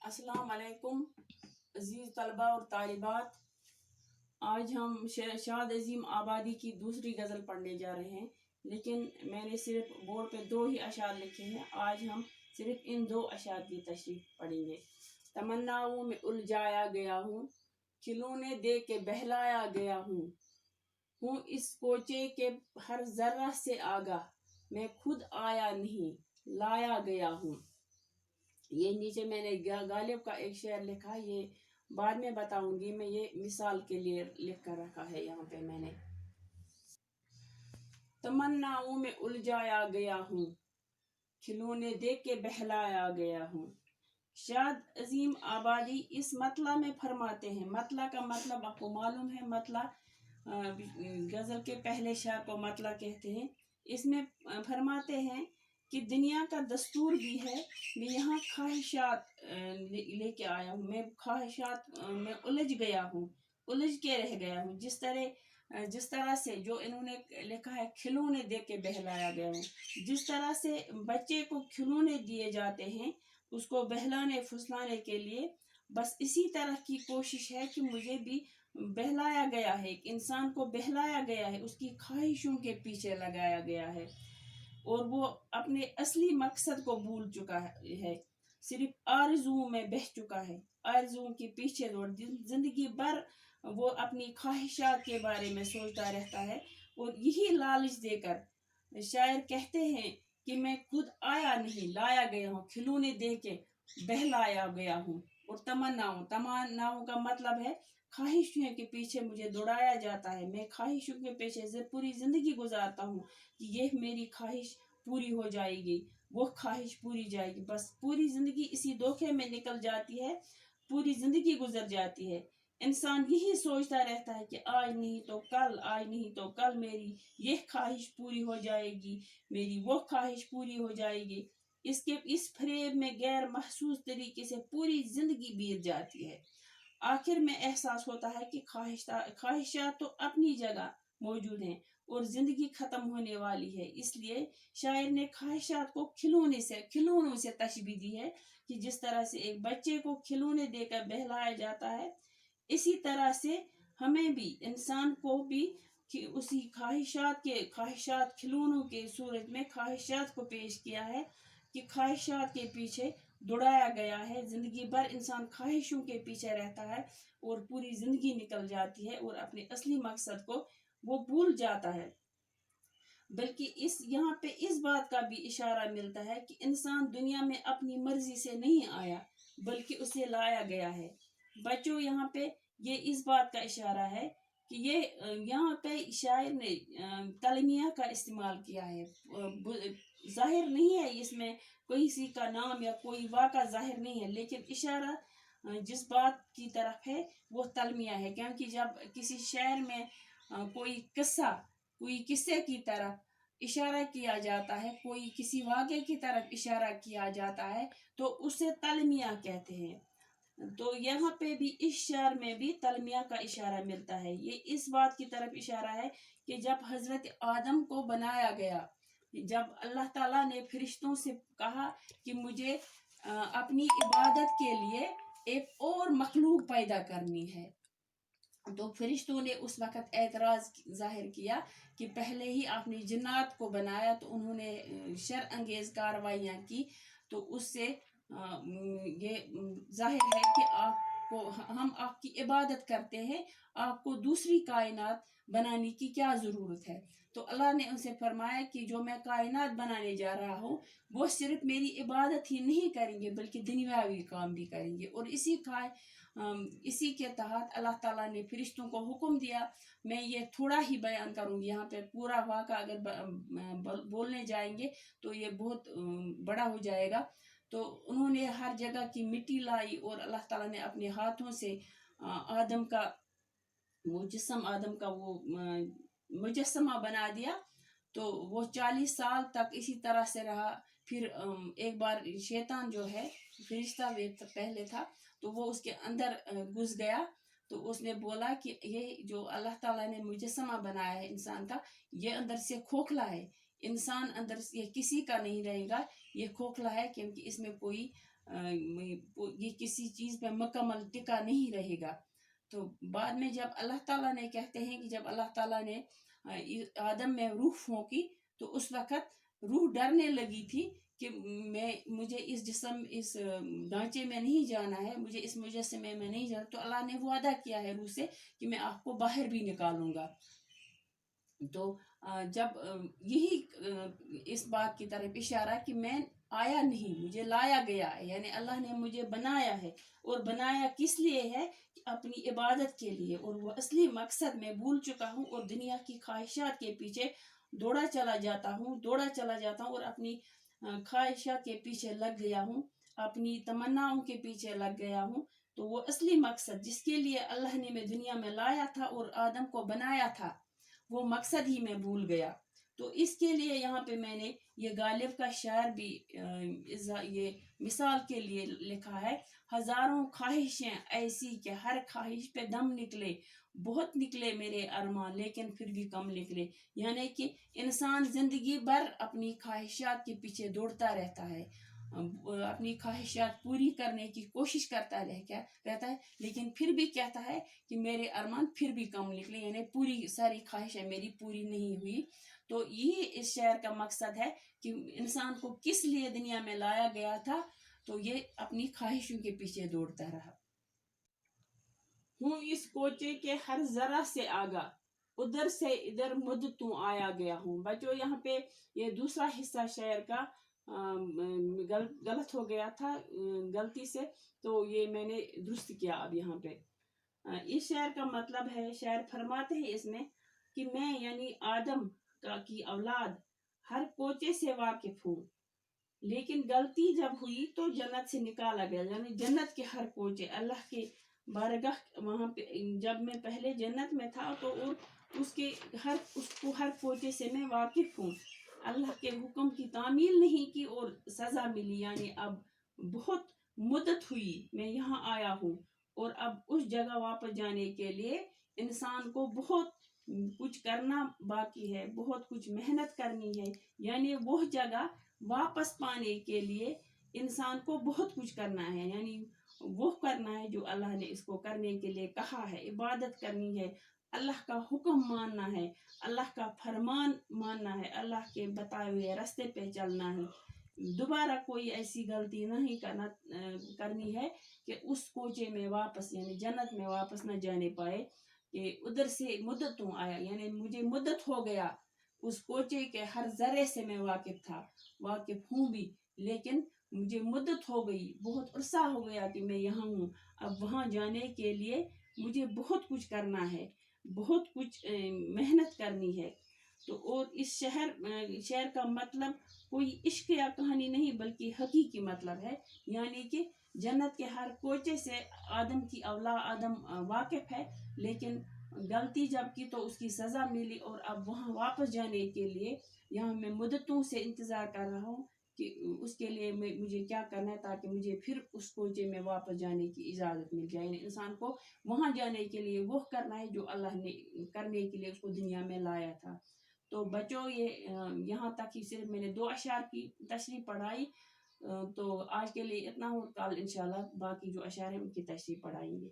अस्सलाम वालेकुम अजीज़ तलबा और तालिबात। आज हम शाद अजीम आबादी की दूसरी गज़ल पढ़ने जा रहे हैं, लेकिन मैंने सिर्फ बोर्ड पे 2 ही अशार लिखे हैं। आज हम सिर्फ इन 2 अशार की तशरीह पढ़ेंगे। तमन्नाओं में उलझाया गया हूँ, खिलौने दे के बहलाया गया हूँ इस कोचे के हर जर्रा से आगा, मैं खुद आया नहीं लाया गया हूँ। ये नीचे मैंने गालिब का एक शेर लिखा, ये बाद में बताऊंगी मैं, ये मिसाल के लिए लिख कर रखा है यहाँ पे मैंने। तमन्नाओं में उलझाया गया हूँ, खिलौने दे के बहलाया गया हूँ। शाद अजीम आबादी इस मतला में फरमाते हैं, मतला का मतलब आपको मालूम है, मतला गजल के पहले शेर को मतला कहते हैं। इसमें फरमाते हैं कि दुनिया का दस्तूर भी है, मैं यहाँ ख्वाहिशात लेके आया हूँ, मैं ख्वाहिशात में उलझ गया हूँ, उलझ के रह गया हूँ। जिस तरह से जो इन्होंने लिखा है, खिलौने दे के बहलाया गया हूँ, जिस तरह से बच्चे को खिलौने दिए जाते हैं उसको बहलाने फुसलाने के लिए, बस इसी तरह की कोशिश है कि मुझे भी बहलाया गया है, इंसान को बहलाया गया है, उसकी ख्वाहिशों के पीछे लगाया गया है और वो अपने असली मकसद को भूल चुका है, सिर्फ आरज़ू में बह चुका है, आरज़ू के पीछे दौड़, जिंदगी भर वो अपनी ख्वाहिशात के बारे में सोचता रहता है। और यही लालच देकर शायर कहते हैं कि मैं खुद आया नहीं लाया गया हूँ, खिलौने दे के बहलाया गया हूँ। और तमन्नाओं का मतलब है ख्वाहिशों के पीछे मुझे दौड़ाया जाता है, मैं ख्वाहिशों के पीछे से पूरी जिंदगी गुजारता हूँ कि ये मेरी ख्वाहिश पूरी हो जाएगी, वो ख्वाहिश पूरी जाएगी, बस पूरी जिंदगी इसी धोखे में निकल जाती है, पूरी जिंदगी गुजर जाती है। इंसान यही सोचता रहता है कि आज नहीं तो कल, आज नहीं तो कल मेरी ये ख्वाहिश पूरी हो जाएगी, मेरी वो ख्वाहिश पूरी हो जाएगी। इस फरेब में गैर महसूस तरीके से पूरी जिंदगी बीत जाती है। आखिर में एहसास होता है कि ख्वाहिशात तो अपनी जगह मौजूद हैं और जिंदगी खत्म होने वाली है। इसलिए शायर ने ख्वाहिशात को खिलौनों से तशबीह दी है कि जिस तरह से एक बच्चे को खिलौने देकर बहलाया जाता है, इसी तरह से हमें भी, इंसान को भी उसी ख्वाहिशात खिलौनों के सूरत में ख्वाहिशात को पेश किया है कि ख्वाहिशात के पीछे दौड़ाया गया है। जिंदगी भर इंसान ख्वाहिशों के पीछे रहता है और पूरी जिंदगी निकल जाती है और अपने असली मकसद को वो भूल जाता है। बल्कि यहाँ पे इस बात का भी इशारा मिलता है कि इंसान दुनिया में अपनी मर्जी से नहीं आया, बल्कि उसे लाया गया है। बच्चों, यहाँ पे ये इस बात का इशारा है कि ये यहाँ पे शायर ने तलमिया का इस्तेमाल किया है। जाहिर नहीं है इसमें कोई किसी का नाम या कोई वाक़ा जाहिर नहीं है, लेकिन इशारा जिस बात की तरफ है वो तलमिया है। क्योंकि जब किसी शेर में कोई किस्से की तरफ इशारा किया जाता है, कोई किसी वाक़े की तरफ इशारा किया जाता है, तो उसे तलमिया कहते हैं। तो यहाँ पे भी इस शेर में भी तलमिया का इशारा मिलता है। ये इस बात की तरफ इशारा है कि जब हजरत आदम को बनाया गया, जब अल्लाह ताला ने फरिश्तों से कहा कि मुझे अपनी इबादत के लिए एक और मखलूक पैदा करनी है, तो फरिश्तों ने उस वक़्त एतराज़ जाहिर किया कि पहले ही आपने जिन्नात को बनाया, तो उन्होंने शर अंगेज़ कार्रवाइयाँ की। तो उससे ये जाहिर है कि हम आपकी इबादत करते हैं, आपको दूसरी कायनात बनाने की क्या ज़रूरत है। तो अल्लाह ने उनसे फरमाया कि जो मैं कायनात बनाने जा रहा हूँ वो सिर्फ मेरी इबादत ही नहीं करेंगे, बल्कि दुनियावी काम भी करेंगे। और इसी के तहत अल्लाह ताला ने फरिश्तों को हुक्म दिया। मैं ये थोड़ा ही बयान करूँगी, यहाँ पे पूरा वाक़ा अगर बोलने जाएंगे तो ये बहुत बड़ा हो जाएगा। तो उन्होंने हर जगह की मिट्टी लाई और अल्लाह ताला ने अपने हाथों से आदम का वो मुजस्समा बना दिया। तो वो 40 साल तक इसी तरह से रहा। फिर एक बार शैतान जो है, फरिश्ता पहले था, तो वो उसके अंदर घुस गया। तो उसने बोला कि ये जो अल्लाह ताला ने मुजस्समा बनाया है इंसान का, ये अंदर से खोखला है, इंसान अंदर से किसी का नहीं रहेगा, ये खोखला है, क्योंकि इसमें कोई یہ کسی چیز پہ مکمل ٹکا نہیں رہے گا. تو بعد میں جب اللہ تعالیٰ نے کہتے ہیں کہ جب اللہ تعالیٰ نے آدم میں روح پھونکی تو اس وقت روح ڈرنے لگی تھی کہ مجھے اس جسم اس ڈھانچے میں نہیں جانا ہے, مجھے اس مجسمے میں نہیں جانا. تو اللہ نے وعدہ کیا ہے روح سے کہ میں آپ کو باہر بھی نکالوں گا. تو جب یہی اس بات کی طرف اشارہ کہ میں آیا نہیں, مجھے لایا گیا ہے, یعنی اللہ نے مجھے بنایا ہے. اور بنایا کس لیے ہے؟ اپنی عبادت کے لیے. اور وہ اصلی مقصد میں بھول چکا ہوں اور دنیا کی خواہشات کے پیچھے دوڑا چلا جاتا ہوں اور اپنی خواہشات کے پیچھے لگ گیا ہوں, اپنی تمناؤں کے پیچھے لگ گیا ہوں. تو وہ اصلی مقصد جس کے لیے اللہ نے میں دنیا میں لایا تھا اور آدم کو بنایا تھا, وہ مقصد ہی میں بھول گیا. تو اس کے لیے یہاں پہ میں نے یہ غالب کا شعر بھی یہ مثال کے لیے لکھا ہے. ہزاروں خواہشیں ایسی کہ ہر خواہش پہ دم نکلے, بہت نکلے میرے ارمان لیکن پھر بھی کم نکلے. یعنی کہ انسان زندگی بھر اپنی خواہشات کے پیچھے دوڑتا رہتا ہے, اپنی خواہشات پوری کرنے کی کوشش کرتا رہتا ہے, لیکن پھر بھی کہتا ہے کہ میرے ارمان پھر بھی کم نکلے, یعنی پوری ساری خواہشیں میری پوری نہیں ہوئی. تو یہ اس شعر کا مقصد ہے کہ انسان کو کس لیے دنیا میں لایا گیا تھا, تو یہ اپنی خواہشوں کے پیچھے دوڑتا رہا. ہوں اس کوچے کے ہر ذرہ سے آگا, ادھر سے ادھر مدتوں آیا گیا ہوں. بچوں یہاں پہ یہ دوسرا حصہ شعر کا غلط ہو گیا تھا غلطی سے, تو یہ میں نے درست کیا. اب یہاں پہ اس شعر کا مطلب ہے, شاعر فرماتے ہیں اس میں کہ میں یعنی آدم کی اولاد ہر کوچے سے واقف ہوں, لیکن غلطی جب ہوئی تو جنت سے نکالا گیا. یعنی جنت کے ہر کوچے اللہ کے بارگاہ وہاں پہ جب میں پہلے جنت میں تھا تو اس کو ہر کوچے سے میں واقف ہوں. اللہ کے حکم کی تعمیل نہیں کی اور سزا ملی, یعنی اب بہت مدت ہوئی میں یہاں آیا ہوں, اور اب اس جگہ واپس جانے کے لیے انسان کو بہت کچھ کرنا باقی ہے, بہت کچھ محنت کرنی ہے. یعنی وہ جگہ واپس پانے کے لیے انسان کو بہت کچھ کرنا ہے, یعنی وہ کرنا ہے جو اللہ نے اس کو کرنے کے لیے کہا ہے. عبادت کرنی ہے, اللہ کا حکم ماننا ہے, اللہ کا فرمان ماننا ہے, اللہ کے بتائے ہوئے راستے پہ چلنا ہے. دوبارہ کوئی ایسی غلطی نہیں کرنی ہے کہ اس کوچے میں واپس یعنی جنت میں واپس نہ جانے پائے کہ ادھر سے مدتوں آیا, یعنی مجھے مدت ہو گیا اس کوچے کے ہر ذرے سے میں واقف ہوں بھی, لیکن مجھے مدت ہو گئی, بہت عرصہ ہو گیا کہ میں یہاں ہوں. اب وہاں جانے کے لیے مجھے بہت کچھ کرنا ہے, بہت کچھ محنت کرنی ہے. تو اور اس شعر کا مطلب کوئی عشق یا کہانی نہیں بلکہ حقیقی مطلب ہے, یعنی کہ جنت کے ہر کوچے سے آدم کی اولاد آدم واقف ہے, لیکن غلطی جب کی تو اس کی سزا ملی, اور اب وہاں واپس جانے کے لیے یہاں میں مدتوں سے انتظار کر رہا ہوں کہ اس کے لیے مجھے کیا کرنا ہے تاکہ مجھے پھر اس کوچے میں واپس جانے کی اجازت مل جائے. یعنی انسان کو وہاں جانے کے لیے وہ کرنا ہے جو اللہ نے کرنے کے لیے اس کو دنیا میں لایا تھا. تو بچوں یہ یہاں تک ہی صرف میں نے 2 اشعار کی تشریح پڑھائی, تو آج کے لیے اتنا ہو, کل انشاءاللہ باقی جو اشعار ہیں ان کی تشریح پڑھائیں گے.